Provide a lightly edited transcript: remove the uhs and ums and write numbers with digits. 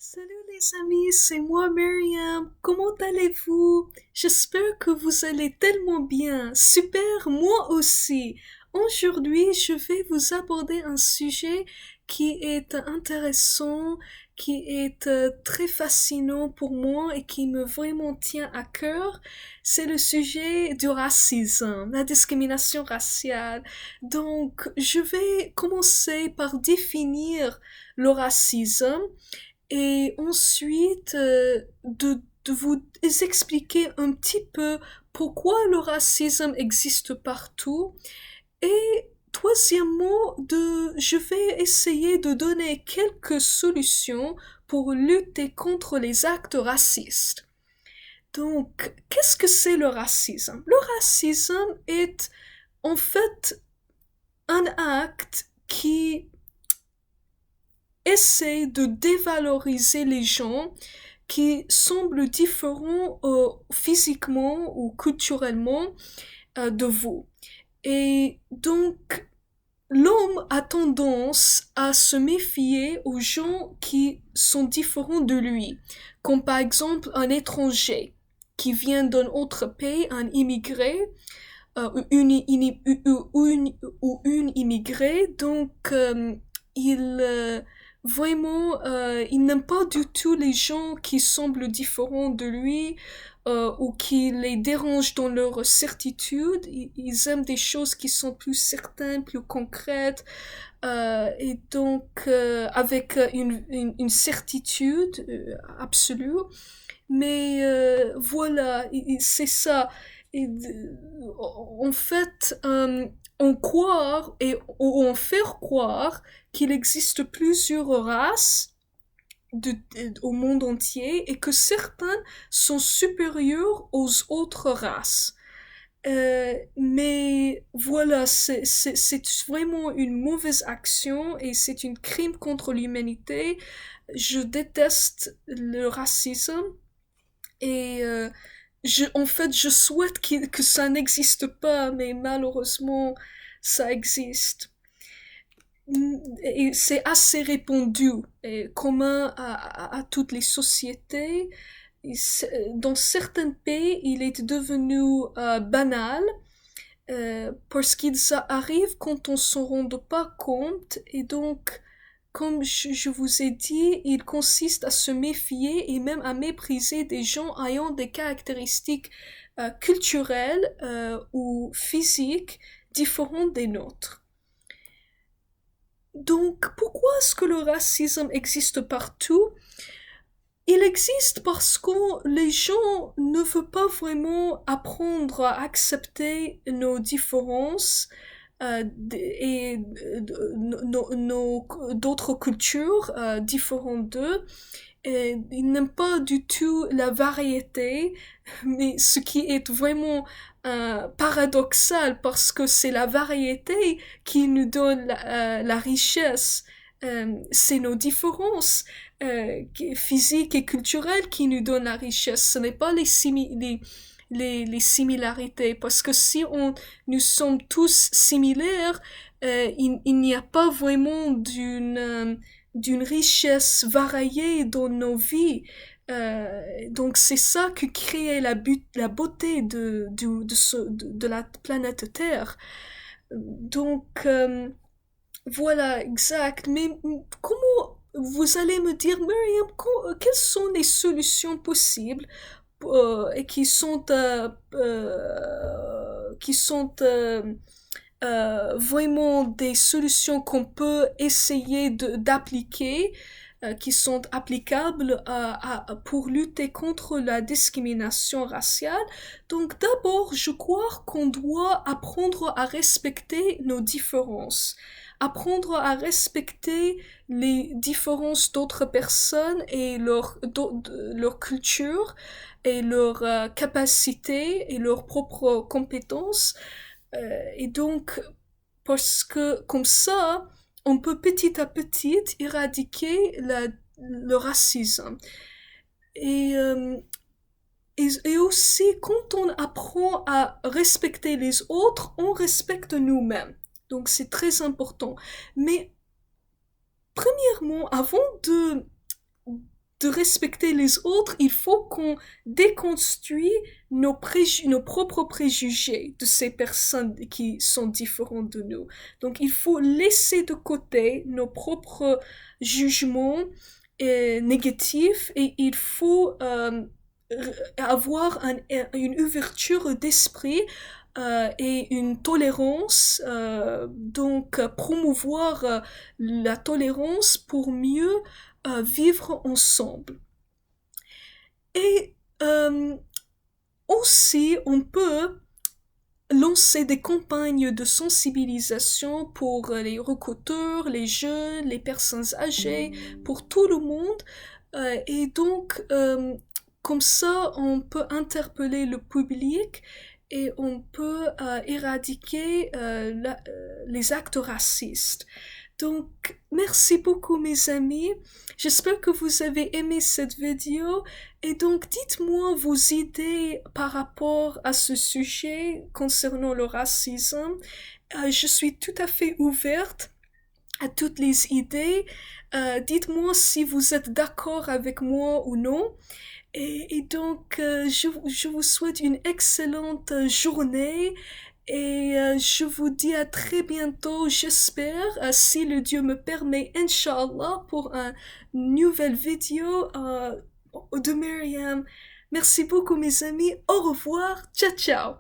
Salut les amis, c'est moi Myriam. Comment allez-vous? J'espère que vous allez tellement bien. Super, moi aussi. Aujourd'hui, je vais vous aborder un sujet qui est intéressant, qui est très fascinant pour moi et qui me vraiment tient à cœur. C'est le sujet du racisme, la discrimination raciale. Donc, je vais commencer par définir le racisme et ensuite de vous expliquer un petit peu pourquoi le racisme existe partout et troisièmement je vais essayer de donner quelques solutions pour lutter contre les actes racistes. Donc, qu'est-ce que c'est le racisme? Le racisme est en fait un acte qui essaie de dévaloriser les gens qui semblent différents physiquement ou culturellement de vous. Et donc, l'homme a tendance à se méfier aux gens qui sont différents de lui, comme par exemple un étranger qui vient d'un autre pays, un immigré, ou une immigrée, donc il n'aime pas du tout les gens qui semblent différents de lui ou qui les dérangent dans leur certitude. Ils aiment des choses qui sont plus certaines, plus concrètes, et donc avec une certitude absolue. Mais voilà, c'est ça. Et, en fait, on croire ou on faire croire qu'il existe plusieurs races au monde entier et que certaines sont supérieures aux autres races. Mais voilà, c'est vraiment une mauvaise action et c'est un crime contre l'humanité. Je déteste le racisme et en fait, je souhaite que ça n'existe pas, mais malheureusement, ça existe. Et c'est assez répandu et commun à toutes les sociétés. Dans certains pays, il est devenu banal parce qu'il ça arrive quand on s'en rend pas compte et donc comme je vous ai dit, il consiste à se méfier et même à mépriser des gens ayant des caractéristiques culturelles ou physiques différentes des nôtres. Donc, pourquoi est-ce que le racisme existe partout? Il existe parce que les gens ne veulent pas vraiment apprendre à accepter nos différences et d'autres cultures différentes d'eux. Et ils n'aiment pas du tout la variété, mais ce qui est vraiment paradoxal parce que c'est la variété qui nous donne la richesse. C'est nos différences physiques et culturelles qui nous donnent la richesse. Ce n'est pas les similarités. Parce que si nous sommes tous similaires, il n'y a pas vraiment d'une richesse variée dans nos vies. Donc c'est ça qui crée la beauté de la planète Terre. Donc voilà, exact. Mais comment vous allez me dire, Miriam, quelles sont les solutions possibles et qui sont vraiment des solutions qu'on peut essayer d'appliquer, qui sont applicables pour lutter contre la discrimination raciale. Donc d'abord, je crois qu'on doit apprendre à respecter nos différences, apprendre à respecter les différences d'autres personnes et leur culture et leurs capacités et leurs propres compétences. Et donc, parce que comme ça, on peut petit à petit éradiquer le racisme. Et, euh, et aussi, quand on apprend à respecter les autres, on respecte nous-mêmes. Donc c'est très important. Mais premièrement, avant de respecter les autres, il faut qu'on déconstruise nos propres préjugés de ces personnes qui sont différentes de nous. Donc il faut laisser de côté nos propres jugements négatifs et il faut avoir une ouverture d'esprit et une tolérance, donc promouvoir la tolérance pour mieux vivre ensemble. Et aussi, on peut lancer des campagnes de sensibilisation pour les recruteurs, les jeunes, les personnes âgées, pour tout le monde. Et donc, comme ça, on peut interpeller le public et on peut éradiquer les actes racistes. Donc, merci beaucoup mes amis. J'espère que vous avez aimé cette vidéo et donc dites-moi vos idées par rapport à ce sujet concernant le racisme. Je suis tout à fait ouverte à toutes les idées. Dites-moi si vous êtes d'accord avec moi ou non. Et donc, je vous souhaite une excellente journée et je vous dis à très bientôt, j'espère, si le Dieu me permet, Inch'Allah, pour une nouvelle vidéo de Myriam. Merci beaucoup mes amis, au revoir, ciao ciao.